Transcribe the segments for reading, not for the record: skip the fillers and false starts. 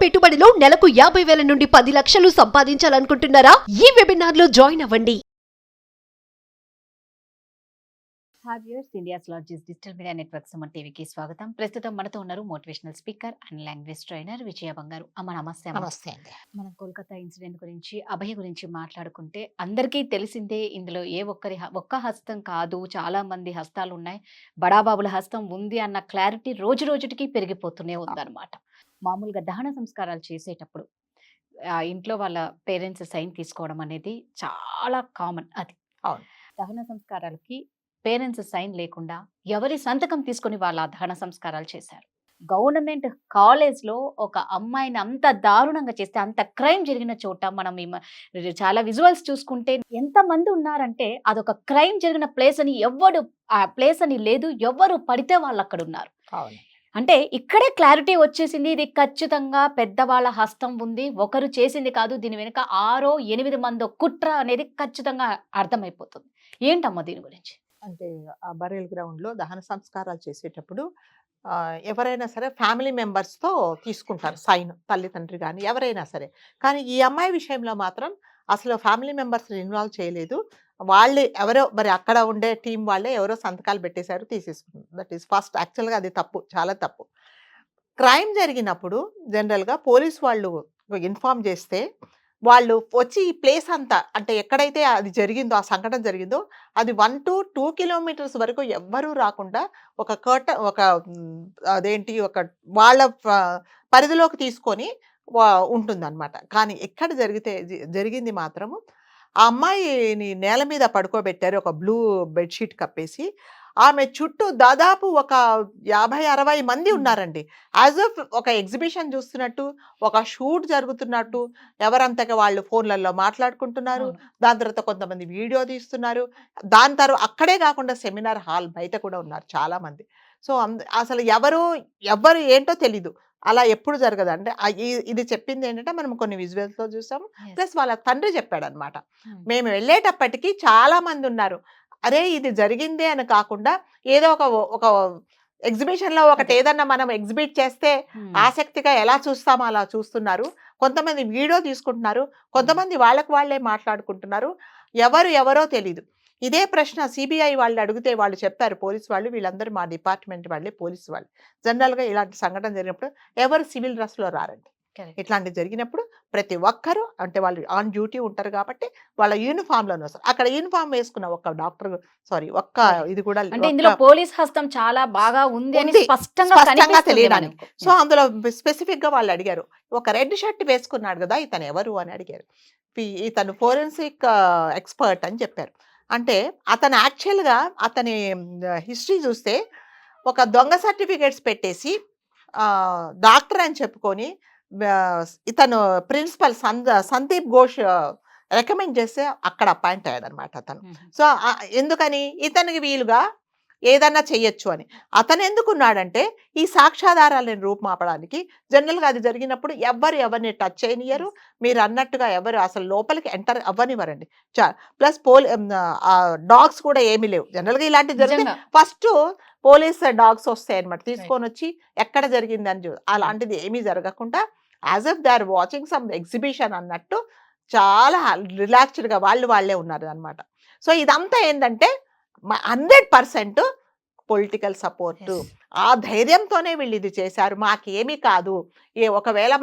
పెట్టుబడిలో నెలకు 50,000 నుండి 10 లక్షలు సంపాదించాలనుకుంటున్నారా? ఈ వెబినార్ లో జాయిన్ అవ్వండి. Hi viewers, India's largest digital media network Suman టీవీకి స్వాగతం. ప్రస్తుతం మనతో ఉన్నారు motivational speaker and language trainer Vijaya Bangaru. అమ్మ నమస్తే. నమస్తే అండి. మనం కోల్కతా ఇన్సిడెంట్ గురించి, అభయ గురించి మాట్లాడుకుంటే అందరికీ తెలిసిందే. ఇందులో ఏ ఒక్క హస్తం కాదు, చాలా మంది హస్తాలు ఉన్నాయి. బడాబాబుల హస్తం ఉంది అన్న క్లారిటీ రోజు రోజుటికి పెరిగిపోతూనే ఉందన్నమాట. మామూలుగా దహన సంస్కారాలు చేసేటప్పుడు ఇంట్లో వాళ్ళ పేరెంట్స్ సైన్ తీసుకోవడం అనేది చాలా కామన్. అది అవును. దహన సంస్కారాలకి పేరెంట్స్ సైన్ లేకుండా ఎవరి సంతకం తీసుకొని వాళ్ళ దహన సంస్కారాలు చేశారు. గవర్నమెంట్ కాలేజ్లో ఒక అమ్మాయిని అంత దారుణంగా చేస్తే, అంత క్రైమ్ జరిగిన చోట మనం చాలా విజువల్స్ చూసుకుంటే ఎంతమంది ఉన్నారంటే అదొక క్రైమ్ జరిగిన ప్లేస్ అని ఆ ప్లేస్ అని లేదు, ఎవరు పడితే వాళ్ళు అక్కడ ఉన్నారు. అవును. అంటే ఇక్కడే క్లారిటీ వచ్చేసింది. ఇది ఖచ్చితంగా పెద్దవాళ్ళ హస్తం ఉంది, ఒకరు చేసింది కాదు, దీని వెనుక 6-8 మందో కుట్ర అనేది ఖచ్చితంగా అర్థమైపోతుంది. ఏంటమ్మా దీని గురించి? అంటే ఆ బరియల్ గ్రౌండ్‌లో దహన సంస్కారాలు చేసేటప్పుడు ఎవరైనా సరే ఫ్యామిలీ మెంబర్స్‌తో తీసుకుంటారు సైన్. తల్లి, తండ్రి గాని ఎవరైనా సరే. కానీ ఈ అమ్మాయి విషయంలో మాత్రం అసలు ఫ్యామిలీ మెంబర్స్‌ని ఇన్వాల్వ్ చేయలేదు. వాళ్ళే ఎవరో మరి అక్కడ ఉండే టీమ్ వాళ్ళే ఎవరో సంతకాలు పెట్టేశారు, తీసేసుకున్నారు. That is first. యాక్చువల్‌గా అది తప్పు. చాలా తప్పు. క్రైమ్ జరిగినప్పుడు జనరల్‌గా పోలీస్ వాళ్ళు ఇన్ఫార్మ్ చేస్తే వాళ్ళు వచ్చి ఈ ప్లేస్ అంతా, అంటే ఎక్కడైతే అది జరిగిందో, ఆ సంఘటన జరిగిందో అది 1-2 కిలోమీటర్స్ వరకు ఎవ్వరూ రాకుండా ఒక అదేంటి ఒక వాళ్ళ పరిధిలోకి తీసుకొని ఉంటుందన్నమాట. కానీ ఎక్కడ జరిగింది మాత్రము ఆ అమ్మాయిని నేల మీద పడుకోబెట్టారు, ఒక బ్లూ బెడ్‌షీట్ కప్పేసి. ఆమె చుట్టూ దాదాపు ఒక 50-60 మంది ఉన్నారండి. యాజ్ ఇఫ్ ఒక ఎగ్జిబిషన్ చూస్తున్నట్టు, ఒక షూట్ జరుగుతున్నట్టు ఎవరంతగా వాళ్ళు ఫోన్లలో మాట్లాడుకుంటున్నారు. దాని తర్వాత కొంతమంది వీడియో తీస్తున్నారు. దాని తర్వాత అక్కడే కాకుండా సెమినార్ హాల్ బయట కూడా ఉన్నారు చాలామంది. సో అసలు ఎవరు ఏంటో తెలీదు. అలా ఎప్పుడు జరగదు. అంటే ఇది చెప్పింది ఏంటంటే మనం కొన్ని విజువల్స్‌లో చూసాము. ప్లస్ వాళ్ళ తండ్రి చెప్పాడనమాట. మేము వెళ్ళేటప్పటికి చాలా మంది ఉన్నారు. అరే ఇది జరిగిందే అని కాకుండా ఏదో ఒక ఎగ్జిబిషన్‌లో ఒకటి ఏదన్నా మనం ఎగ్జిబిట్ చేస్తే ఆసక్తిగా ఎలా చూస్తామో అలా చూస్తున్నారు. కొంతమంది వీడియో తీసుకుంటున్నారు, కొంతమంది వాళ్ళకి వాళ్ళే మాట్లాడుకుంటున్నారు. ఎవరో తెలీదు. ఇదే ప్రశ్న సిబిఐ వాళ్ళు అడిగితే వాళ్ళు చెప్పారు, పోలీసు వాళ్ళు, వీళ్ళందరూ మా డిపార్ట్మెంట్ వాళ్ళే, పోలీసు వాళ్ళు. జనరల్‌గా ఇలాంటి సంఘటన జరిగినప్పుడు ఎవరు సివిల్ డ్రెస్‌లో రారండి. ఇట్లాంటివి జరిగినప్పుడు ప్రతి ఒక్కరు, అంటే వాళ్ళు ఆన్ డ్యూటీ ఉంటారు కాబట్టి వాళ్ళ యూనిఫామ్‌లోనే వస్తారు. అక్కడ యూనిఫామ్ వేసుకున్న ఒక్క డాక్టర్, ఇది కూడా అంటే ఇందులో పోలీస్ హస్తం చాలా బాగా ఉంది అని స్పష్టంగా తెలియడానికి. సో అందులో స్పెసిఫిక్‌గా వాళ్ళు అడిగారు, ఒక రెడ్ షర్ట్ వేసుకున్నాడు కదా, ఇతను ఎవరు అని అడిగారు. ఇతను ఫోరెన్సిక్ ఎక్స్పర్ట్ అని చెప్పారు. అంటే అతను యాక్చువల్‌గా అతని హిస్టరీ చూస్తే ఒక దొంగ సర్టిఫికేట్స్ పెట్టేసి డాక్టర్ అని చెప్పుకొని ఇతను ప్రిన్సిపల్ సందీప్ ఘోష్ రికమెండ్ చేస్తే అక్కడ అపాయింట్ అయ్యాడనమాట అతను. సో ఎందుకని ఇతనికి వీలుగా ఏదన్నా చెయ్యొచ్చు అని. అతను ఎందుకున్నాడంటే ఈ సాక్ష్యాధారాలను రూపుమాపడానికి. జనరల్‌గా అది జరిగినప్పుడు ఎవరిని టచ్ చేయనియరు. మీరు అన్నట్టుగా ఎవరు అసలు లోపలికి ఎంటర్ అవ్వనివ్వరండి. ప్లస్ డాగ్స్ కూడా ఏమీ లేవు. జనరల్‌గా ఇలాంటివి జరిగితే ఫస్ట్ పోలీస్ డాగ్స్ వస్తాయన్నమాట, తీసుకొని వచ్చి ఎక్కడ జరిగిందని అలాంటిది ఏమీ జరగకుండా as if they are watching some exhibition అన్నట్టు చాలా రిలాక్స్డ్‌గా వాళ్ళే ఉన్నారు అనమాట. సో ఇదంతా ఏంటంటే 100% పొలిటికల్ సపోర్టు. ఆ ధైర్యంతోనే వీళ్ళు ఇది చేశారు. మాకేమీ కాదు, ఒకవేళ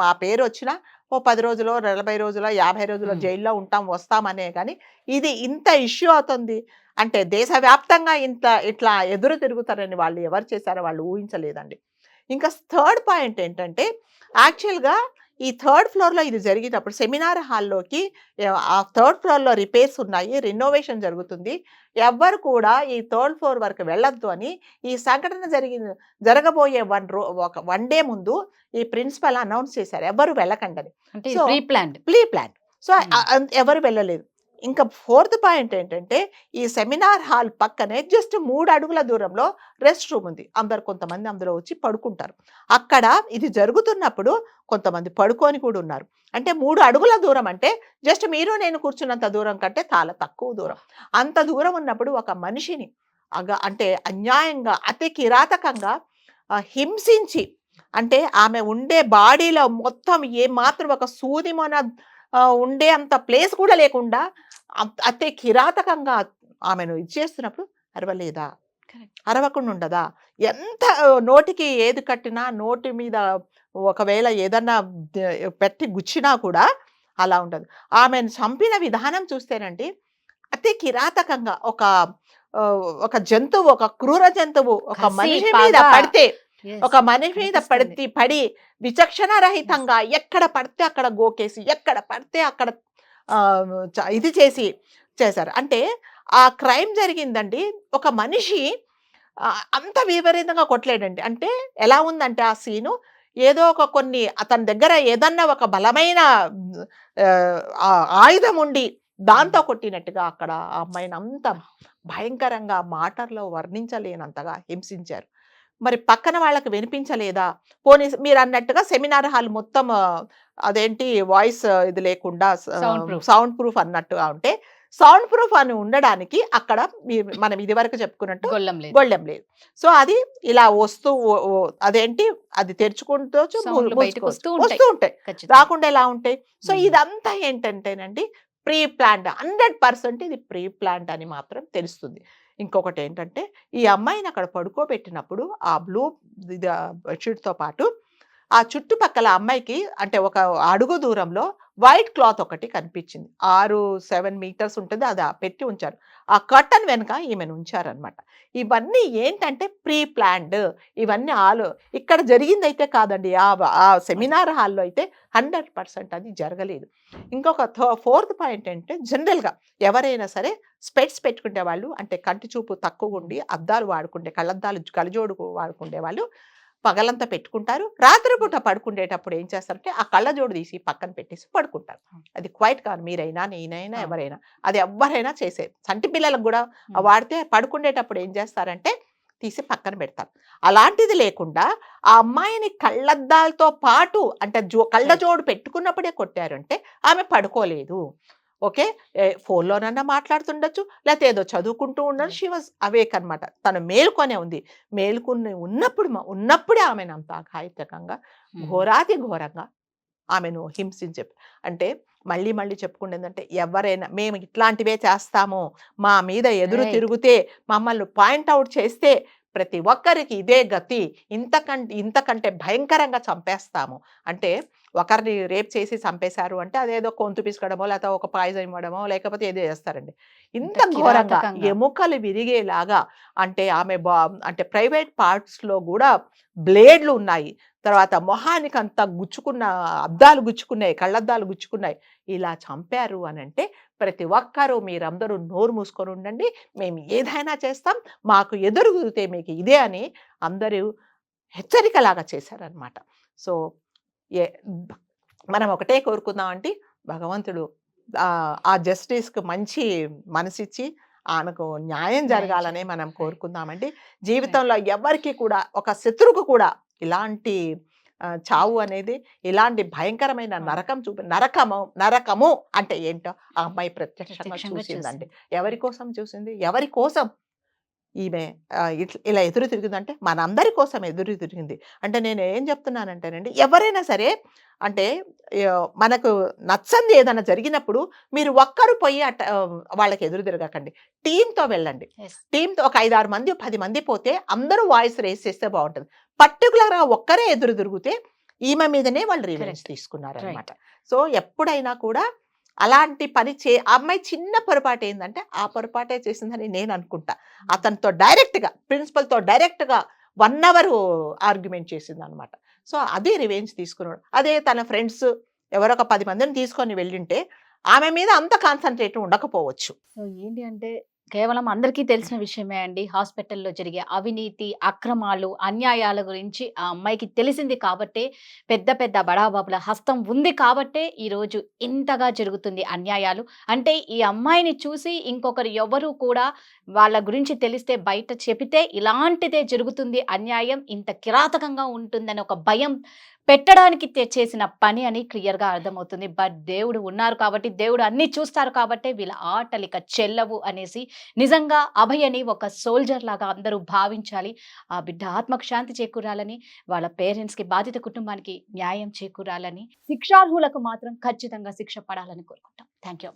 మా పేరు వచ్చినా 10 రోజులో, 40 రోజులో, 50 రోజులో జైల్లో వస్తామనే. కానీ ఇది ఇంత ఇష్యూ అవుతుంది అంటే దేశవ్యాప్తంగా ఇట్లా ఎదురు తిరుగుతారని వాళ్ళు ఎవరు చేశారో వాళ్ళు ఊహించలేదండి. ఇంకా థర్డ్ పాయింట్ ఏంటంటే, యాక్చువల్‌గా ఈ 3rd ఫ్లోర్‌లో ఇది జరిగేటప్పుడు సెమినార్ హాల్లోకి ఆ 3rd ఫ్లోర్‌లో రిపేర్స్ ఉన్నాయి, రినోవేషన్ జరుగుతుంది. ఎవ్వరు కూడా ఈ 3rd ఫ్లోర్ వరకు వెళ్ళొద్దు అని ఈ సంఘటన జరగబోయే 1 డే ముందు ఈ ప్రిన్సిపల్ అనౌన్స్ చేశారు, ఎవరు వెళ్ళకండి. So pre plan. సో ఎవరు వెళ్ళలేదు. ఇంకా 4th పాయింట్ ఏంటంటే, ఈ సెమినార్ హాల్ పక్కనే జస్ట్ 3 అడుగుల దూరంలో రెస్ట్ రూమ్ ఉంది. కొంతమంది అందులో వచ్చి పడుకుంటారు. అక్కడ ఇది జరుగుతున్నప్పుడు కొంతమంది పడుకొని కూడా ఉన్నారు. అంటే 3 అడుగుల దూరం అంటే జస్ట్ మీరు నేను కూర్చున్నంత దూరం కంటే చాలా తక్కువ దూరం. అంత దూరం ఉన్నప్పుడు ఒక మనిషిని అంటే అన్యాయంగా, అతి కిరాతకంగా హింసించి అంటే ఆమె ఉండే బాడీలో మొత్తం ఏ మాత్రం ఒక సూది మన ఉండే అంత ప్లేస్ కూడా లేకుండా అతి కిరాతకంగా ఆమెను ఇచ్చేస్తున్నప్పుడు అరవలేదా? అరవకుండా ఉండదా? ఎంత నోటికి ఏది కట్టినా నోటి మీద ఒకవేళ ఏదన్నా పెట్టి గుచ్చినా కూడా అలా ఉండదు. ఆమెను చంపిన విధానం చూస్తేనండి అతి కిరాతకంగా ఒక జంతువు, ఒక క్రూర జంతువు ఒక కసి, మనిషి మీద పగ. పడితే Yes, ఒక మనిషి మీద అనిపిస్తుంది. పడి విచక్షణ రహితంగా ఎక్కడ పడితే అక్కడ గోకేసి ఎక్కడ పడితే అక్కడ ఇది చేశారు. అంటే ఆ క్రైమ్ జరిగిందండి. ఒక మనిషి అంత విపరీతంగా కొట్టలేడండి. అంటే ఎలా ఉందంటే ఆ సీను ఏదో కొన్ని అతని దగ్గర ఏదన్నా ఒక బలమైన ఆయుధం ఉండి దాంతో కొట్టినట్టుగా అక్కడ ఆ అమ్మాయిని అంత భయంకరంగా మాటల్లో వర్ణించలేనంతగా హింసించారు. మరి పక్కన వాళ్ళకి వినిపించలేదా? పోనీ మీరు అన్నట్టుగా సెమినార్ హాల్ మొత్తం అదేంటి వాయిస్ ఇది లేకుండా సౌండ్ ప్రూఫ్ అన్నట్టుగా ఉంటే, సౌండ్ ప్రూఫ్ అని ఉండడానికి అక్కడ మనం ఇది వరకు చెప్పుకున్నట్టు గొళ్ళెం లేదు. సో అది ఇలా వస్తూ అదేంటి అది తెరుచుకుంటూ వస్తూ ఉంటాయి, రాకుండా ఎలా ఉంటాయి. సో ఇదంతా ఏంటంటేనండి ప్రీ ప్లాన్డ్, 100% ఇది ప్రీ ప్లాన్డ్ అని మాత్రం తెలుస్తుంది. ఇంకొకటి ఏంటంటే ఈ అమ్మాయిని అక్కడ పడుకోబెట్టినప్పుడు ఆ బ్లూ బెడ్షీట్తో పాటు ఆ చుట్టుపక్కల అమ్మాయికి అంటే ఒక అడుగు దూరంలో వైట్ క్లాత్ ఒకటి కనిపించింది. 6-7 మీటర్స్ ఉంటుంది, అది పెట్టి ఉంచారు. ఆ కర్టన్ వెనుక ఈమెను ఉంచారనమాట. ఇవన్నీ ఏంటంటే ప్రీ ప్లాన్డ్. ఇవన్నీ ఇక్కడ జరిగిందైతే కాదండి. ఆ సెమినార్ హాల్లో అయితే 100% అది జరగలేదు. ఇంకొక 4th పాయింట్ ఏంటంటే జనరల్గా ఎవరైనా సరే స్పెట్స్ పెట్టుకునే వాళ్ళు, అంటే కంటి చూపు తక్కువ ఉండి అద్దాలు వాడుకుంటే, కళ్ళజోడు వాడుకునే వాళ్ళు పగలంతా పెట్టుకుంటారు. రాత్రిపూట పడుకునేటప్పుడు ఏం చేస్తారంటే ఆ కళ్ళజోడు తీసి పక్కన పెట్టేసి పడుకుంటారు. అది క్వైట్ కాదు, మీరైనా నేనైనా ఎవరైనా, అది ఎవరైనా చేసేది. సంటి పిల్లలకు కూడా వాడితే పడుకునేటప్పుడు ఏం చేస్తారంటే తీసి పక్కన పెడతారు. అలాంటిది లేకుండా ఆ అమ్మాయిని కళ్ళద్దాలతో పాటు అంటే కళ్ళజోడు పెట్టుకున్నప్పుడే కొట్టారంటే ఆమె పడుకోలేదు. ఓకే, ఫోన్లోనన్నా మాట్లాడుతుండొచ్చు, లేకపోతే ఏదో చదువుకుంటూ ఉండొచ్చు. షీ వాజ్ అవేక్ అనమాట. తను మేలుకొనే ఉంది. మేలుకుని ఉన్నప్పుడే ఆమెను అంత అఘాయితకంగా ఘోరాతి ఘోరంగా ఆమెను హింసించే, అంటే మళ్ళీ చెప్పుకుంటుందంటే ఎవరైనా మేము ఇట్లాంటివే చేస్తాము, మా మీద ఎదురు తిరిగితే మమ్మల్ని పాయింట్అవుట్ చేస్తే ప్రతి ఒక్కరికి ఇదే గతి, ఇంతకంటే భయంకరంగా చంపేస్తాము. అంటే ఒకరిని రేప్ చేసి చంపేశారు అంటే అదేదో గొంతు పిసకడమో లేకపోతే ఒక పాయిజన్ ఇవ్వడమో లేకపోతే ఏదో చేస్తారండి. ఇంత ఘోరంగా ఎముకలు విరిగేలాగా, అంటే ఆమె అంటే ప్రైవేట్ పార్ట్స్లో కూడా బ్లేడ్లు ఉన్నాయి. తర్వాత మొహానికి అంతా గుచ్చుకున్న అద్దాలు గుచ్చుకున్నాయి, కళ్ళద్దాలు గుచ్చుకున్నాయి. ఇలా చంపారు అని అంటే ప్రతి ఒక్కరూ మీరందరూ నోరు మూసుకొని ఉండండి, మేము ఏదైనా చేస్తాం, మాకు ఎదురుగుతే మీకు ఇదే అని అందరూ హెచ్చరికలాగా చేశారనమాట. సో మనం ఒకటే కోరుకుందామంటే భగవంతుడు ఆ జస్టిస్కి మంచి మనసిచ్చి ఆమెకు న్యాయం జరగాలనే మనం కోరుకుందామండి. జీవితంలో ఎవరికి కూడా ఒక శత్రువుకు కూడా ఇలాంటి చావు అనేది, ఇలాంటి భయంకరమైన నరకము అంటే ఏంటో ఆ అమ్మాయి ప్రత్యక్షంగా చూసిందండి. ఎవరి కోసం చూసింది? ఎవరి కోసం ఈమె ఇలా ఎదురు తిరిగిందంటే మనందరి కోసం ఎదురు తిరిగింది. అంటే నేను ఏం చెప్తున్నానంటేనండి, ఎవరైనా సరే అంటే మనకు నచ్చంది ఏదైనా జరిగినప్పుడు మీరు ఒక్కరు పోయి వాళ్ళకి ఎదురు తిరగకండి, టీంతో వెళ్ళండి. టీంతో ఒక 5-6 మంది 10 మంది పోతే అందరూ వాయిస్ రేస్ చేస్తే బాగుంటుంది. పర్టికులర్గా ఒక్కరే ఎదురు తిరిగితే ఈమె మీదనే వాళ్ళు రివెంజ్ తీసుకున్నారనమాట. సో ఎప్పుడైనా కూడా అలాంటి పని అమ్మాయి చిన్న పొరపాటు ఏంటంటే ఆ పొరపాటే చేసిందని నేను అనుకుంటా. అతనితో డైరెక్ట్గా ప్రిన్సిపల్తో డైరెక్ట్గా 1 hour ఆర్గ్యుమెంట్ చేసింది అనమాట. సో అది రివెంజ్ తీసుకున్నాడు. అదే తన ఫ్రెండ్స్ ఎవరో ఒక 10 మందిని తీసుకొని వెళ్ళింటే ఆమె మీద అంత కాన్సన్ట్రేట్ ఉండకపోవచ్చు. సో ఏంటి అంటే కేవలం అందరికీ తెలిసిన విషయమే అండి. హాస్పిటల్లో జరిగే అవినీతి, అక్రమాలు, అన్యాయాల గురించి ఆ అమ్మాయికి తెలిసింది కాబట్టే, పెద్ద బడాబాబుల హస్తం ఉంది కాబట్టే ఈరోజు ఇంతగా జరుగుతుంది అన్యాయాలు. అంటే ఈ అమ్మాయిని చూసి ఇంకొకరు ఎవరు కూడా వాళ్ళ గురించి తెలిస్తే బయట చెబితే ఇలాంటిదే జరుగుతుంది, అన్యాయం ఇంత కిరాతకంగా ఉంటుందని ఒక భయం పెట్టడానికి చేసిన పని అని క్లియర్ గా అర్థమవుతుంది. బట్ దేవుడు ఉన్నారు కాబట్టి, దేవుడు అన్ని చూస్తారు కాబట్టి వీళ్ళ ఆటలు ఇక చెల్లవు అనేసి నిజంగా అభయని ఒక సోల్జర్ లాగా అందరూ భావించాలి. ఆ బిడ్డ ఆత్మకు శాంతి చేకూరాలని, వాళ్ళ పేరెంట్స్ కి, బాధిత కుటుంబానికి న్యాయం చేకూరాలని, శిక్షార్హులకు మాత్రం ఖచ్చితంగా శిక్ష పడాలని కోరుకుంటాం. Thank you.